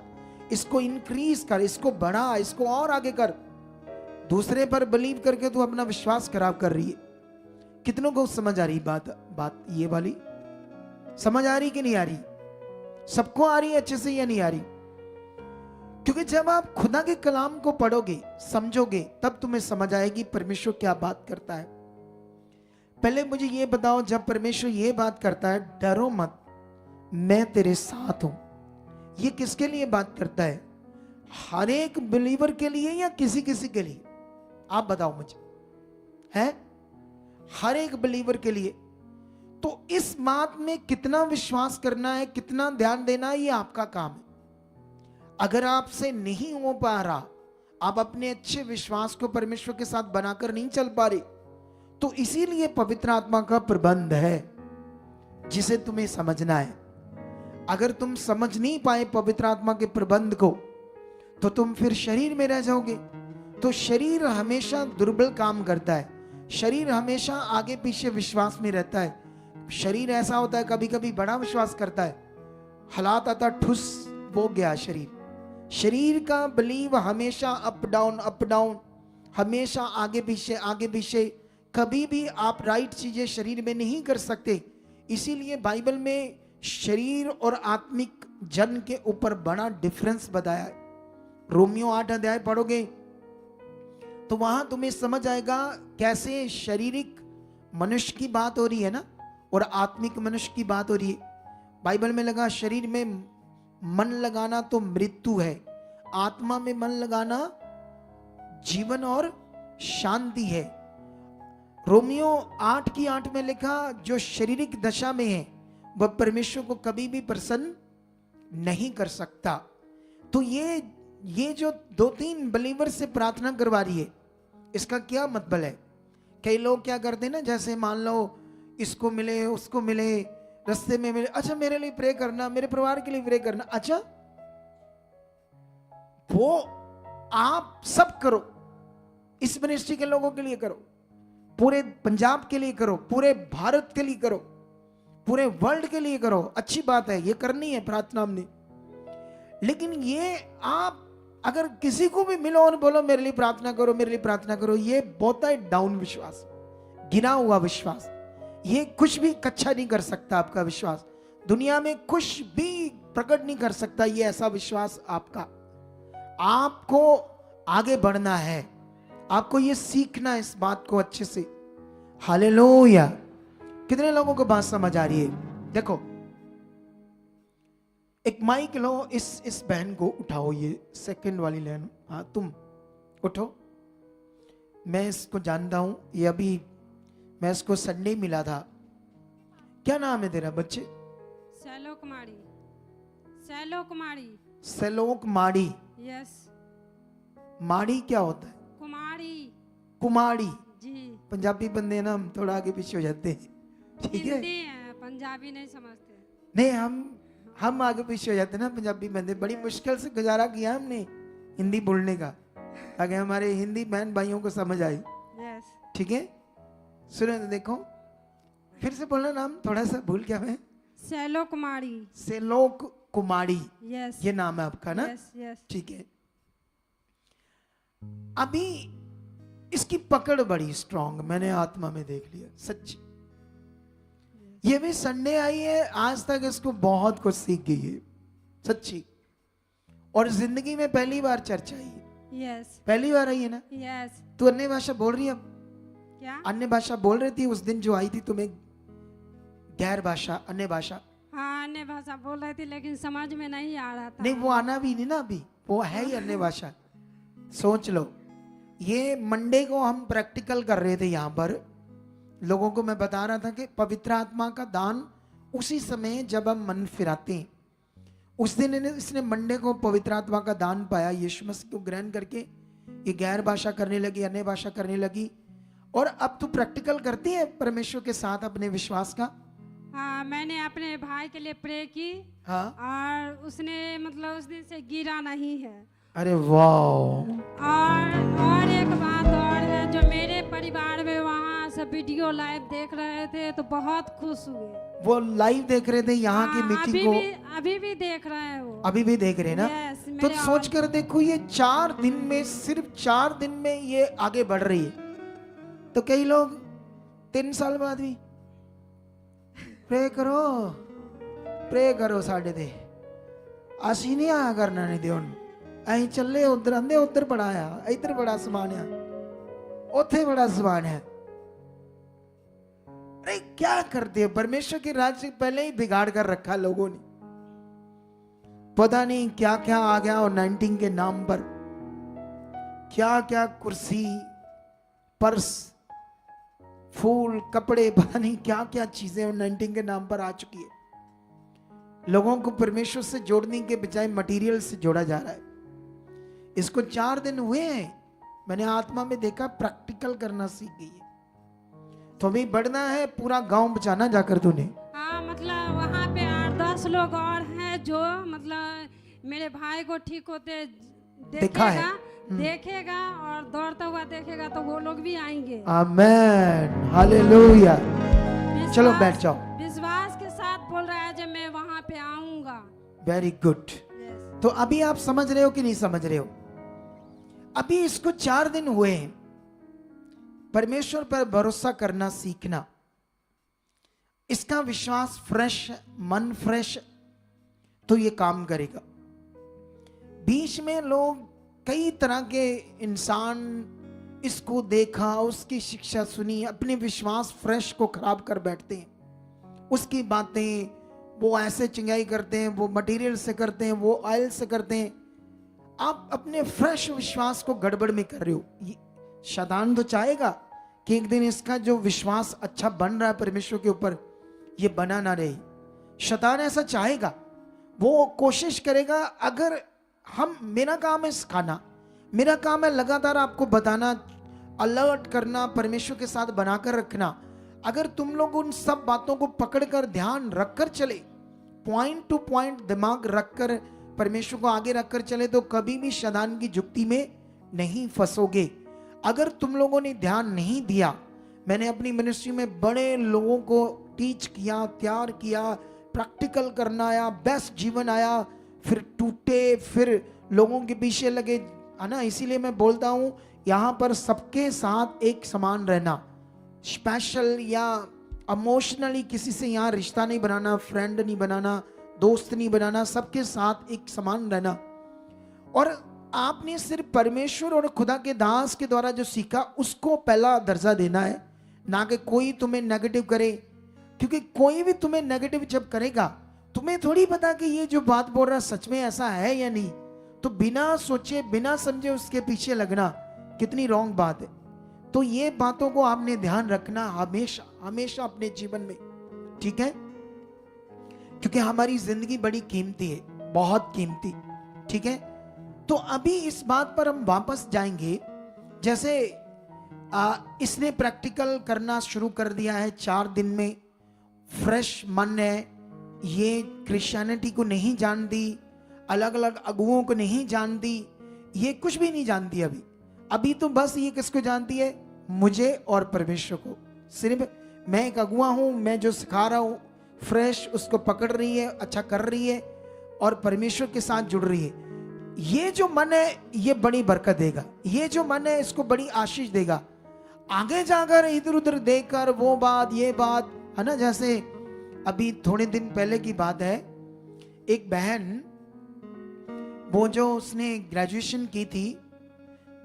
इसको इंक्रीज कर, इसको बढ़ा, इसको और आगे कर। दूसरे पर बिलीव करके तू अपना विश्वास खराब कर रही है। कितनों को समझ आ रही बात ये वाली? समझ आ रही कि नहीं आ रही? सबको आ रही है अच्छे से या नहीं आ रही? क्योंकि जब आप खुदा के कलाम को पढ़ोगे, समझोगे, तब तुम्हें समझ आएगी परमेश्वर क्या बात करता है। पहले मुझे ये बताओ, जब परमेश्वर ये बात करता है डरो मत, मैं तेरे साथ हूं, ये किसके लिए बात करता है? हर एक बिलीवर के लिए या किसी किसी के लिए? आप बताओ मुझे, है हर एक बिलीवर के लिए। तो इस बात में कितना विश्वास करना है, कितना ध्यान देना है, ये आपका काम है। अगर आपसे नहीं हो पा रहा, आप अपने अच्छे विश्वास को परमेश्वर के साथ बनाकर नहीं चल पा रहे, तो इसीलिए पवित्र आत्मा का प्रबंध है जिसे तुम्हें समझना है। अगर तुम समझ नहीं पाए पवित्र आत्मा के प्रबंध को, तो तुम फिर शरीर में रह जाओगे। तो शरीर हमेशा दुर्बल काम करता है, शरीर हमेशा आगे पीछे विश्वास में रहता है। शरीर ऐसा होता है, कभी कभी बड़ा विश्वास करता है, हालात आता ठुस वो गया शरीर। शरीर का बिलीव हमेशा अप डाउन, हमेशा आगे पीछे। कभी भी आप राइट चीजें शरीर में नहीं कर सकते। इसीलिए बाइबल में शरीर और आत्मिक जन के ऊपर बड़ा डिफरेंस बताया है। रोमियो 8 अध्याय पढ़ोगे तो वहां तुम्हें समझ आएगा कैसे शारीरिक मनुष्य की बात हो रही है ना, और आत्मिक मनुष्य की बात हो रही है। बाइबल में लगा शरीर में मन लगाना तो मृत्यु है, आत्मा में मन लगाना जीवन और शांति है। रोमियो 8:8 में लिखा, जो शारीरिक दशा में है वह परमेश्वर को कभी भी प्रसन्न नहीं कर सकता। तो ये जो 2-3 बिलीवर से प्रार्थना करवा रही है, इसका क्या मतलब है? कई लोग क्या करते हैं ना, जैसे मान लो इसको मिले उसको मिले, रास्ते में मिले, अच्छा मेरे लिए प्रे करना, मेरे परिवार के लिए प्रे करना। अच्छा वो आप सब करो, इस मिनिस्ट्री के लोगों के लिए करो, पूरे पंजाब के लिए करो, पूरे भारत के लिए करो, पूरे वर्ल्ड के लिए करो, अच्छी बात है, ये करनी है प्रार्थना हमने। लेकिन ये आप अगर किसी को भी मिलो और बोलो मेरे लिए प्रार्थना करो, मेरे लिए प्रार्थना करो, ये बहुत ही डाउन विश्वास, गिरा हुआ विश्वास। ये कुछ भी कच्चा नहीं कर सकता आपका विश्वास, दुनिया में कुछ भी प्रकट नहीं कर सकता ये ऐसा विश्वास आपका। आपको आगे बढ़ना है, आपको ये सीखना है इस बात को अच्छे से। हालेलुया। कितने लोगों को बात समझ आ रही है? देखो एक माइक लो, इस बहन को उठाओ, ये सेकंड वाली लाइन, हाँ तुम उठो। मैं इसको जानता हूं, ये अभी मैं इसको संडे मिला था। क्या नाम है तेरा बच्चे? सैलोक माड़ी। सैलोक माड़ी। सैलोक माड़ी। यस। माड़ी क्या होता है? कुमारी। कुमारी जी। पंजाबी बंदे ना हम थोड़ा आगे पीछे हो जाते हैं, ठीक है? हिंदी है, पंजाबी नहीं समझते। नहीं, हम आगे पीछे हो जाते हैं ना पंजाबी बंदे। बड़ी मुश्किल से गुजारा किया हमने हिंदी बोलने का, ताकि हमारे हिंदी बहन भाइयों को समझ आए। यस। ठीक है, सुनो तो देखो, फिर से बोलना नाम, थोड़ा सा भूल गया मैं। सैलोक कुमारी। सैलोक कुमारी। यस। ये नाम है आपका ना? Yes yes. ठीक है। अभी इसकी पकड़ बड़ी स्ट्रांग मैंने आत्मा में देख लिया, सच्ची। ये भी संडे आई है, आज तक इसको बहुत कुछ सीख गई है, सच्ची। और जिंदगी में पहली बार चर्च आई है। यस। पहली बार आई है ना? यस। तू अन्य भाषा बोल रही है अब? क्या? अन्य भाषा बोल रही थी उस दिन जो आई थी तुम्हें, गैर भाषा, अन्य भाषा। हाँ अन्य भाषा बोल रही थी, लेकिन समझ में नहीं आ रहा था। नहीं, वो आना भी नहीं ना अभी, वो है ही अन्य भाषा। सोच लो, ये मंडे को हम प्रैक्टिकल कर रहे थे यहाँ पर, लोगों को मैं बता रहा था कि पवित्र आत्मा का दान उसी समय जब हम मन फिराते हैं, उस दिन इसने मंडे को पवित्र आत्मा का दान पाया, यीशु मसीह को ग्रहण करके ये गैर भाषा करने लगी, अन्य भाषा करने लगी। और अब तू प्रैक्टिकल करती है परमेश्वर के साथ अपने विश्वास का? हाँ, मैंने अपने भाई के लिए प्रे की। हाँ, और उसने मतलब उस दिन से गिरा नहीं है। अरे वाह। और एक बात और है, जो मेरे परिवार में वहाँ सब वीडियो लाइव देख रहे थे तो बहुत खुश हुए। वो लाइव देख रहे थे यहाँ की मीटिंग को? अभी भी देख रहे हैं वो। अभी भी देख रहे हैं ना? Yes, तो सोच कर देखो, ये 4 दिन में, सिर्फ 4 दिन में ये आगे बढ़ रही है। तो कई लोग 3 साल बाद भी प्रे करो साढ़े दे, असी नहीं आया करना नहीं दे, अं चले उधर, आंदे उधर बड़ा आ, इधर बड़ा समान है, उथे बड़ा समान है। अरे क्या करते हो? परमेश्वर के राज्य पहले ही बिगाड़ कर रखा लोगों ने। पता नहीं क्या क्या आ गया और 19 के नाम पर क्या क्या कुर्सी, पर्स, फूल, कपड़े, पता नहीं क्या क्या चीजें 19 के नाम पर आ चुकी है। लोगों को परमेश्वर से जोड़ने के बजाय मटेरियल से जोड़ा जा रहा है। इसको 4 दिन हुए हैं, मैंने आत्मा में देखा, प्रैक्टिकल करना सीख गई है। तो अभी बढ़ना है, पूरा गांव बचाना जाकर तूने। हाँ मतलब वहाँ पे 8-10 लोग और हैं जो मतलब मेरे भाई को ठीक होते देखा है। देखेगा और दौड़ता हुआ देखेगा तो वो लोग भी आएंगे। आमेन, हालेलुया। चलो बैठ जाओ। विश्वास के साथ बोल रहा है जब मैं वहाँ पे आऊंगा। Very good. तो अभी आप समझ रहे हो कि नहीं समझ रहे हो? अभी इसको 4 दिन हुए हैं। परमेश्वर पर भरोसा करना सीखना, इसका विश्वास फ्रेश, मन फ्रेश, तो ये काम करेगा। बीच में लोग कई तरह के इंसान, इसको देखा, उसकी शिक्षा सुनी, अपने विश्वास फ्रेश को खराब कर बैठते हैं। उसकी बातें, वो ऐसे चिंगाई करते हैं, वो मटेरियल से करते हैं, वो ऑयल से करते हैं। आप अपने फ्रेश विश्वास को गड़बड़ में कर रहे हो। शैतान तो चाहेगा कि एक दिन इसका जो विश्वास अच्छा बन रहा है परमेश्वर के ऊपर, ये बना ना रहे। शैतान ऐसा चाहेगा, वो कोशिश करेगा। अगर मेरा काम है सिखाना, मेरा काम है लगातार आपको बताना, अलर्ट करना, परमेश्वर के साथ बनाकर रखना। अगर तुम लोग उन सब बातों को पकड़कर ध्यान रखकर चले, पॉइंट टू पॉइंट दिमाग रखकर परमेश्वर को आगे रखकर चले, तो कभी भी शैतान की जुक्ति में नहीं फंसोगे। अगर तुम लोगों ने ध्यान नहीं दिया, मैंने अपनी मिनिस्ट्री में बड़े लोगों को टीच किया, तैयार किया, प्रैक्टिकल करना आया, बेस्ट जीवन आया, फिर टूटे, फिर लोगों के पीछे लगे, है ना। इसीलिए मैं बोलता हूं, यहां पर सबके साथ एक समान रहना, स्पेशल या इमोशनली किसी से यहां रिश्ता नहीं बनाना, फ्रेंड नहीं बनाना, दोस्त नहीं बनाना, सबके साथ एक समान रहना। और आपने सिर्फ परमेश्वर और खुदा के दास के द्वारा जो सीखा उसको पहला दर्जा देना है, ना कि कोई तुम्हें नेगेटिव करे। क्योंकि कोई भी तुम्हें नेगेटिव जब करेगा, तुम्हें थोड़ी पता कि ये जो बात बोल रहा सच में ऐसा है या नहीं। तो बिना सोचे, बिना समझे उसके पीछे लगना कितनी रॉन्ग बात है। तो ये बातों को आपने ध्यान रखना हमेशा हमेशा अपने जीवन में, ठीक है। क्योंकि हमारी जिंदगी बड़ी कीमती है, बहुत कीमती, ठीक है। तो अभी इस बात पर हम वापस जाएंगे। जैसे इसने प्रैक्टिकल करना शुरू कर दिया है 4 दिन में, फ्रेश मन है, ये क्रिश्चियनिटी को नहीं जानती, अलग अलग अगुओं को नहीं जानती, ये कुछ भी नहीं जानती। अभी तो बस ये किसको जानती है? मुझे और परमेश्वर को। सिर्फ मैं एक अगुआ हूं, मैं जो सिखा रहा हूं फ्रेश उसको पकड़ रही है, अच्छा कर रही है और परमेश्वर के साथ जुड़ रही है। ये जो मन है ये बड़ी बरकत देगा, ये जो मन है इसको बड़ी आशीष देगा। आगे जाकर इधर उधर देखकर वो बात ये बात, है ना। जैसे अभी थोड़े दिन पहले की बात है, एक बहन, वो जो उसने ग्रेजुएशन की थी,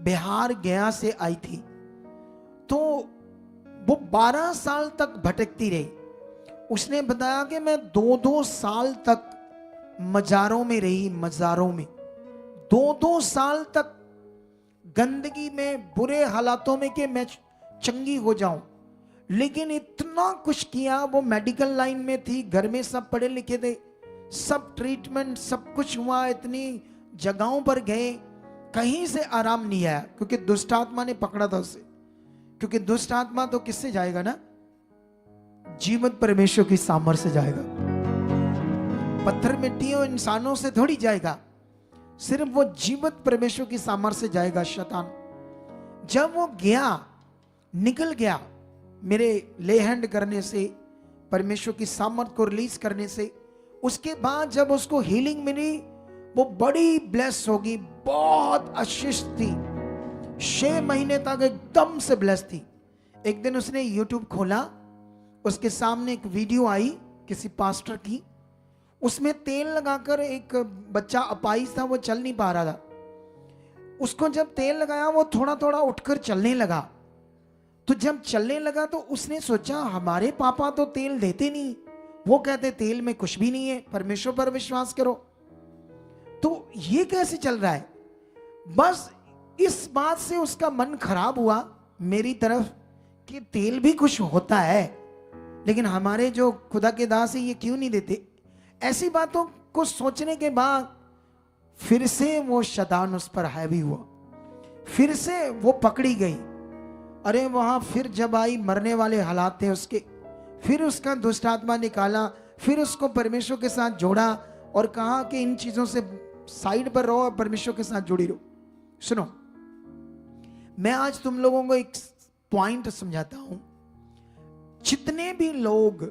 बिहार गया से आई थी, तो वो 12 साल तक भटकती रही। उसने बताया कि मैं 2-2 साल तक मजारों में रही, मजारों में 2-2 साल तक गंदगी में, बुरे हालातों में कि मैं चंगी हो जाऊं। लेकिन इतना कुछ किया, वो मेडिकल लाइन में थी, घर में सब पढ़े लिखे थे, सब ट्रीटमेंट सब कुछ हुआ, इतनी जगहों पर गए, कहीं से आराम नहीं आया। क्योंकि दुष्ट आत्मा ने पकड़ा था उसे। क्योंकि दुष्ट आत्मा तो किससे जाएगा ना? जीवंत परमेश्वर की सामर्थ से जाएगा। पत्थर मिट्टी और इंसानों से थोड़ी जाएगा, सिर्फ वो जीवंत परमेश्वर की सामर्थ से जाएगा शैतान। जब वो गया, निकल गया मेरे ले हैंड करने से, परमेश्वर की सामर्थ को रिलीज करने से, उसके बाद जब उसको हीलिंग मिली, वो बड़ी ब्लेस होगी, बहुत आशीष थी। 6 महीने तक एकदम से ब्लेस थी। एक दिन उसने यूट्यूब खोला, उसके सामने एक वीडियो आई किसी पास्टर की, उसमें तेल लगाकर एक बच्चा अपाहिज था, वो चल नहीं पा रहा था। उसको जब तेल लगाया वो थोड़ा थोड़ा उठकर चलने लगा। तो जब चलने लगा तो उसने सोचा हमारे पापा तो तेल देते नहीं, वो कहते तेल में कुछ भी नहीं है, परमेश्वर पर विश्वास करो। तो ये कैसे चल रहा है? बस इस बात से उसका मन खराब हुआ मेरी तरफ कि तेल भी कुछ होता है, लेकिन हमारे जो खुदा के दास है ये क्यों नहीं देते। ऐसी बातों को सोचने के बाद फिर से वो शैतान उस पर हावी हुआ, फिर से वो पकड़ी गई। अरे वहां फिर जब आई, मरने वाले हालात थे उसके, फिर उसका दुष्ट आत्मा निकाला, फिर उसको परमेश्वर के साथ जोड़ा और कहा कि इन चीजों से साइड पर रहो और परमेश्वर के साथ जुड़ी रहो। सुनो, मैं आज तुम लोगों को एक पॉइंट समझाता हूं। जितने भी लोग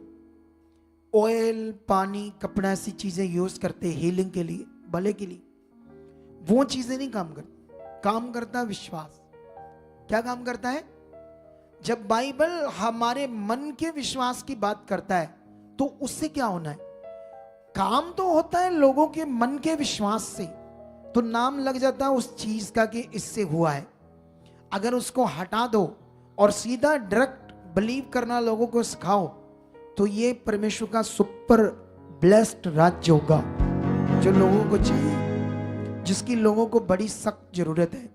ऑयल, पानी, कपड़ा ऐसी चीजें यूज करते हीलिंग के लिए, भले के लिए, वो चीजें नहीं काम करती। काम करता है विश्वास। क्या काम करता है? जब बाइबल हमारे मन के विश्वास की बात करता है तो उससे क्या होना है? काम तो होता है लोगों के मन के विश्वास से, तो नाम लग जाता है उस चीज का कि इससे हुआ है। अगर उसको हटा दो और सीधा डायरेक्ट बिलीव करना लोगों को सिखाओ, तो ये परमेश्वर का सुपर ब्लेस्ड राज्य होगा जो लोगों को चाहिए, जिसकी लोगों को बड़ी सख्त जरूरत है।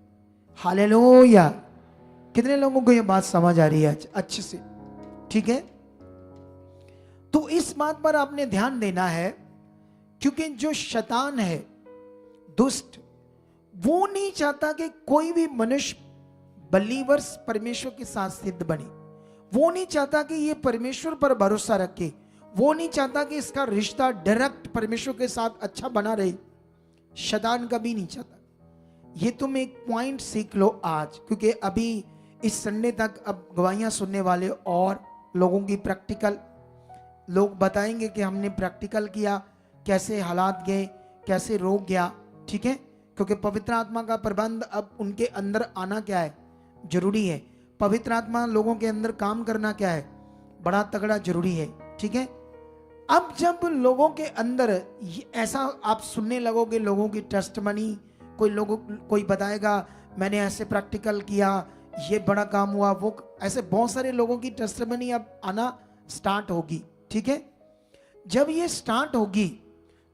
हालेलुया। कितने लोगों को ये बात समझ आ रही है अच्छे से? ठीक है, तो इस बात पर आपने ध्यान देना है, क्योंकि जो शैतान है, दुष्ट, वो नहीं चाहता कि कोई भी मनुष्य बलीवर्स परमेश्वर के साथ सिद्ध बने। वो नहीं चाहता कि ये परमेश्वर पर भरोसा रखे। वो नहीं चाहता कि इसका रिश्ता डायरेक्ट परमेश्वर के साथ अच्छा बना रहे। शैतान कभी नहीं चाहता। ये तुम एक पॉइंट सीख लो आज, क्योंकि अभी इस संडे तक अब गवाहियां सुनने वाले और लोगों की प्रैक्टिकल, लोग बताएंगे कि हमने प्रैक्टिकल किया, कैसे हालात गए, कैसे रोग गया। ठीक है, क्योंकि पवित्र आत्मा का प्रबंध अब उनके अंदर आना क्या है, जरूरी है। पवित्र आत्मा लोगों के अंदर काम करना क्या है, बड़ा तगड़ा जरूरी है। ठीक है, अब जब लोगों के अंदर ऐसा आप सुनने लगोगे, लोगों की टेस्टमनी, कोई बताएगा मैंने ऐसे प्रैक्टिकल किया, ये बड़ा काम हुआ, वो ऐसे बहुत सारे लोगों की टेस्टमनी अब आना स्टार्ट होगी। ठीक है, जब ये स्टार्ट होगी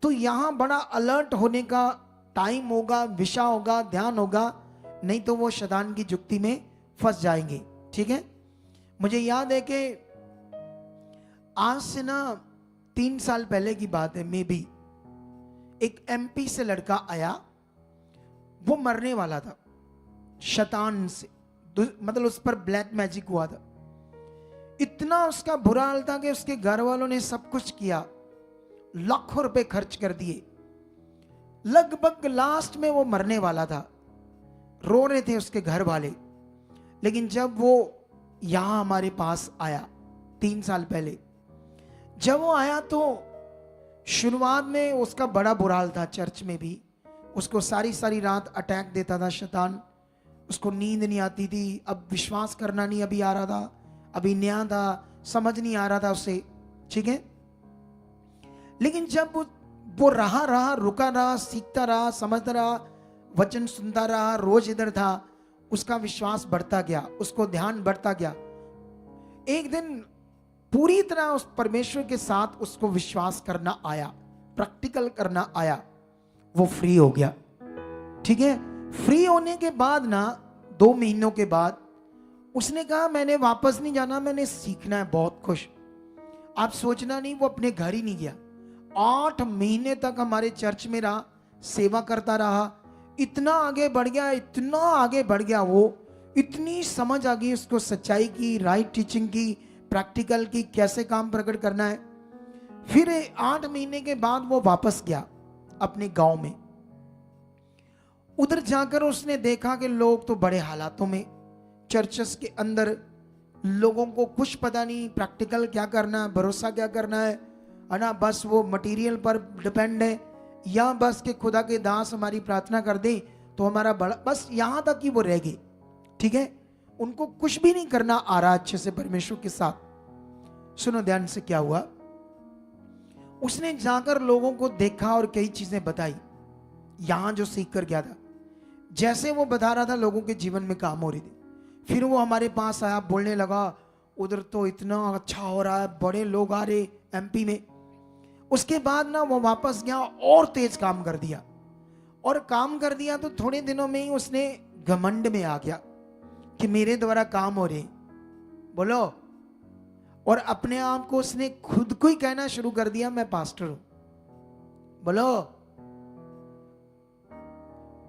तो यहां बड़ा अलर्ट होने का टाइम होगा, विषय होगा, ध्यान होगा, नहीं तो वो शैतान की जुक्ति में फंस जाएंगे। ठीक है, मुझे याद है कि आज से ना 3 साल पहले की बात है, मे बी, एक एमपी से लड़का आया, वो मरने वाला था शैतान से, मतलब उस पर ब्लैक मैजिक हुआ था। इतना उसका बुरा हाल था कि उसके घर वालों ने सब कुछ किया, लाखों रुपए खर्च कर दिए, लगभग लास्ट में वो मरने वाला था। रो रहे थे उसके घर वाले। लेकिन जब वो यहां हमारे पास आया 3 साल पहले, जब वो आया तो शुरुआत में उसका बड़ा बुरा हाल था। चर्च में भी उसको सारी रात अटैक देता था शैतान, उसको नींद नहीं आती थी। अब विश्वास करना नहीं अभी आ रहा था, अभी नया था, समझ नहीं आ रहा था उसे। ठीक है, लेकिन जब वो रहा रुका रहा, सीखता रहा, समझता रहा, वचन सुनता रहा, रोज इधर था, उसका विश्वास बढ़ता गया, उसको ध्यान बढ़ता गया। एक दिन पूरी तरह उस परमेश्वर के साथ उसको विश्वास करना आया, प्रैक्टिकल करना आया, वो फ्री हो गया। ठीक है, फ्री होने के बाद ना 2 महीनों के बाद उसने कहा मैंने वापस नहीं जाना, मैंने सीखना है। बहुत खुश। आप सोचना नहीं, वो अपने घर ही नहीं गया, 8 महीने तक हमारे चर्च में रहा, सेवा करता रहा। इतना आगे बढ़ गया, इतना आगे बढ़ गया, वो इतनी समझ आ गई उसको सच्चाई की, राइट टीचिंग की, प्रैक्टिकल की, कैसे काम प्रकट करना है। फिर 8 महीने के बाद वो वापस गया अपने गांव में। उधर जाकर उसने देखा कि लोग तो बड़े हालातों में, चर्चेस के अंदर लोगों को कुछ पता नहीं प्रैक्टिकल क्या करना है, भरोसा क्या करना है ना, बस वो मटेरियल पर डिपेंड है, या बस के खुदा के दास हमारी प्रार्थना कर दे तो हमारा बड़ा, बस यहां तक ही वो रह गए। ठीक है, उनको कुछ भी नहीं करना आ रहा अच्छे से परमेश्वर के साथ। सुनो ध्यान से, क्या हुआ, उसने जाकर लोगों को देखा और कई चीजें बताई, यहां जो सीख कर गया था। जैसे वो बता रहा था, लोगों के जीवन में काम हो रही थी। फिर वो हमारे पास आया, बोलने लगा उधर तो इतना अच्छा हो रहा है, बड़े लोग आ रहे एमपी में। उसके बाद ना वो वापस गया और तेज काम कर दिया। और काम कर दिया तो थोड़े दिनों में ही उसने घमंड में आ गया कि मेरे द्वारा काम हो रहे, बोलो। और अपने आप को उसने खुद को ही कहना शुरू कर दिया मैं पास्टर हूं, बोलो।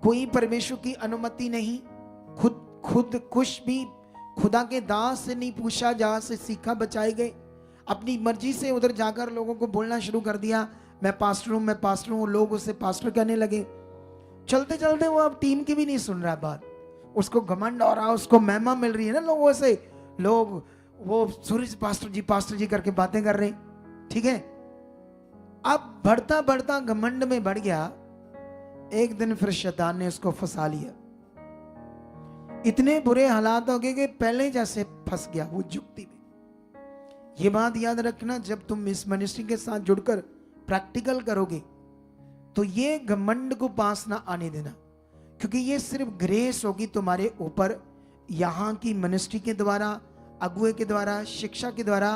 कोई परमेश्वर की अनुमति नहीं, खुद कुछ भी खुदा के दास से नहीं पूछा, जहां से सीखा बचाए गए, अपनी मर्जी से उधर जाकर लोगों को बोलना शुरू कर दिया मैं पास्टर हूं, मैं पास्टर हूं। लोग उसे पास्टर कहने लगे। चलते चलते वो अब टीम की भी नहीं सुन रहा बात, उसको घमंड हो रहा, उसको महिमा मिल रही है ना लोगों से, लोग वो सूरज पास्टर जी करके बातें कर रहे हैं, ठीक है। अब बढ़ता बढ़ता घमंड में बढ़ गया। एक दिन फिर शैतान ने उसको फंसा लिया। इतने बुरे हालात हो गए कि पहले जैसे फंस गया वो जुक्ति में। ये बात याद रखना, जब तुम इस मिनिस्ट्री के साथ जुड़कर प्रैक्टिकल करोगे तो ये घमंड को पास ना आने देना, क्योंकि ये सिर्फ ग्रेस होगी तुम्हारे ऊपर। यहाँ की मिनिस्ट्री के द्वारा, अगुए के द्वारा, शिक्षा के द्वारा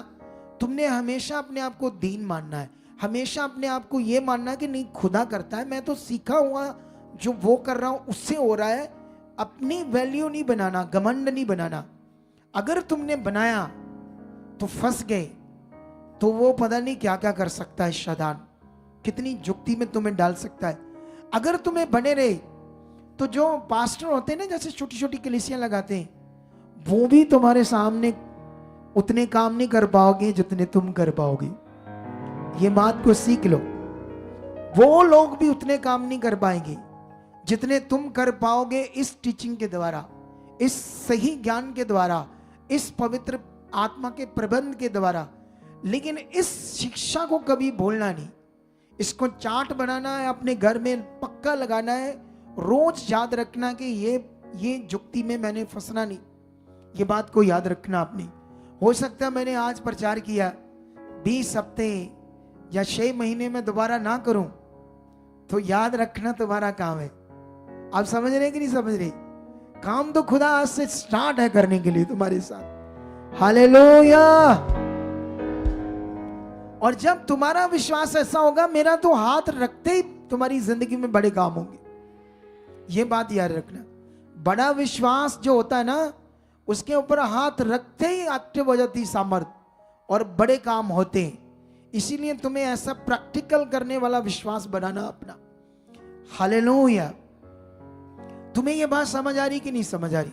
तुमने हमेशा अपने आप को दीन मानना है, हमेशा अपने आप को ये मानना है कि नहीं खुदा करता है, मैं तो सीखा हुआ जो वो कर रहा हूं उससे हो रहा है। अपनी वैल्यू नहीं बनाना, घमंड नहीं बनाना। अगर तुमने बनाया तो फंस गए, तो वो पता नहीं क्या क्या कर सकता है शैतान, कितनी जुक्ति में तुम्हें डाल सकता है। अगर तुम्हें बने रहे तो जो पास्टर होते हैं ना, जैसे छोटी छोटी कलीसियां लगाते हैं, वो भी तुम्हारे सामने उतने काम नहीं कर पाओगे जितने तुम कर पाओगे। ये बात को सीख लो। वो लोग भी उतने काम नहीं कर पाएंगे जितने तुम कर पाओगे इस टीचिंग के द्वारा, इस सही ज्ञान के द्वारा, इस पवित्र आत्मा के प्रबंध के द्वारा। लेकिन इस शिक्षा को कभी भूलना नहीं, इसको चार्ट बनाना है, अपने घर में पक्का लगाना है, रोज याद रखना कि ये जुक्ति में मैंने फंसना नहीं। ये बात को याद रखना आपने। हो सकता है मैंने आज प्रचार किया, 20 हफ्ते या 6 महीने में दोबारा ना करूं, तो याद रखना तुम्हारा काम है। आप समझ रहे कि नहीं समझ रहे? काम तो खुदा आज से स्टार्ट है करने के लिए तुम्हारे साथ। हालेलुया। और जब तुम्हारा विश्वास ऐसा होगा, मेरा तो हाथ रखते ही तुम्हारी जिंदगी में बड़े काम होंगे। ये बात याद रखना। बड़ा विश्वास जो होता है ना, उसके ऊपर हाथ रखते ही एक्टिव हो जाती सामर्थ और बड़े काम होते हैं। इसीलिए तुम्हें ऐसा प्रैक्टिकल करने वाला विश्वास बनाना अपना। हालेलुया। तुम्हें यह बात समझ आ रही कि नहीं समझ आ रही?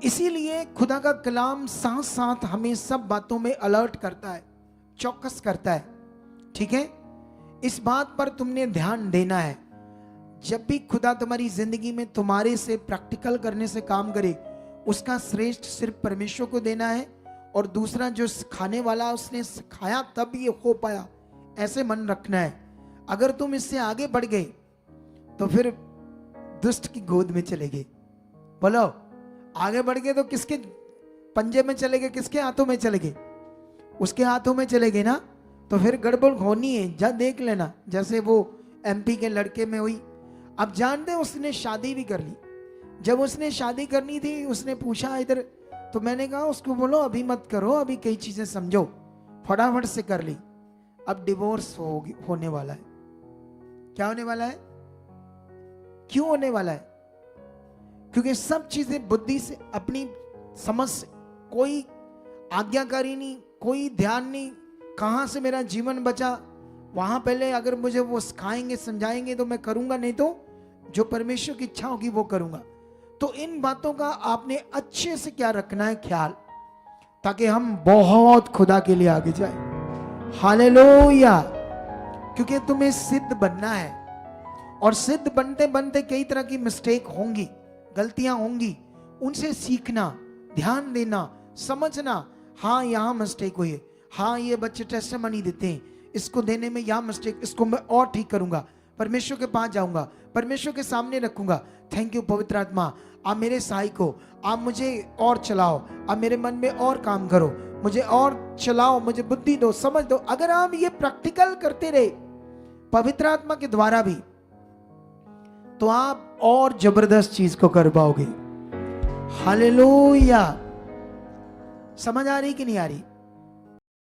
इसीलिए खुदा का कलाम साथ साथ हमें सब बातों में अलर्ट करता है, चौकस करता है, ठीक है। इस बात पर तुमने ध्यान देना है। जब भी खुदा तुम्हारी जिंदगी में तुम्हारे से प्रैक्टिकल करने से काम करे, उसका श्रेष्ठ सिर्फ परमेश्वर को देना है, और दूसरा जो सिखाने वाला उसने सिखाया तब ये हो पाया, ऐसे मन रखना है। अगर तुम इससे आगे बढ़ गए तो फिर दुष्ट की गोद में चले गए। बोलो, आगे बढ़ गए तो किसके पंजे में चले गए, किसके हाथों में चले गए? उसके हाथों में चले गए ना, तो फिर गड़बड़ होनी है। जा देख लेना, जैसे वो MP के लड़के में हुई। अब जानते उसने शादी भी कर ली। जब उसने शादी करनी थी, उसने पूछा इधर, तो मैंने कहा उसको बोलो अभी मत करो, अभी कई चीजें समझो, फटाफट से कर ली। अब डिवोर्स होने वाला है। क्या होने वाला है? क्यों होने वाला है? क्योंकि सब चीजें बुद्धि से, अपनी समझ से, कोई आज्ञाकारी नहीं, कोई ध्यान नहीं, कहां से मेरा जीवन बचा, वहां पहले अगर मुझे वो सिखाएंगे समझाएंगे तो मैं करूंगा, नहीं तो जो परमेश्वर की इच्छा होगी वो करूंगा। तो इन बातों का आपने अच्छे से क्या रखना है ख्याल, ताकि हम बहुत खुदा के लिए आगे जाए। हालेलुया। क्योंकि तुम्हें सिद्ध बनना है, और सिद्ध बनते बनते कई तरह की मिस्टेक होंगी, गलतियां होंगी, उनसे सीखना, ध्यान देना, समझना। हाँ, यहां मिस्टेक हुई है, हाँ ये बच्चे टेस्टिमनी देते हैं, इसको देने में यहां मिस्टेक, इसको मैं और ठीक करूंगा, परमेश्वर के पास जाऊंगा, परमेश्वर के सामने रखूंगा। थैंक यू पवित्र आत्मा, आप मेरे सहायक हो, आप मुझे और चलाओ, आप मेरे मन में और काम करो, मुझे और चलाओ, मुझे बुद्धि दो, समझ दो। अगर आप ये प्रैक्टिकल करते रहे पवित्र आत्मा के द्वारा भी, तो आप और जबरदस्त चीज को कर पाओगे। हालेलुया। समझ आ रही कि नहीं आ रही?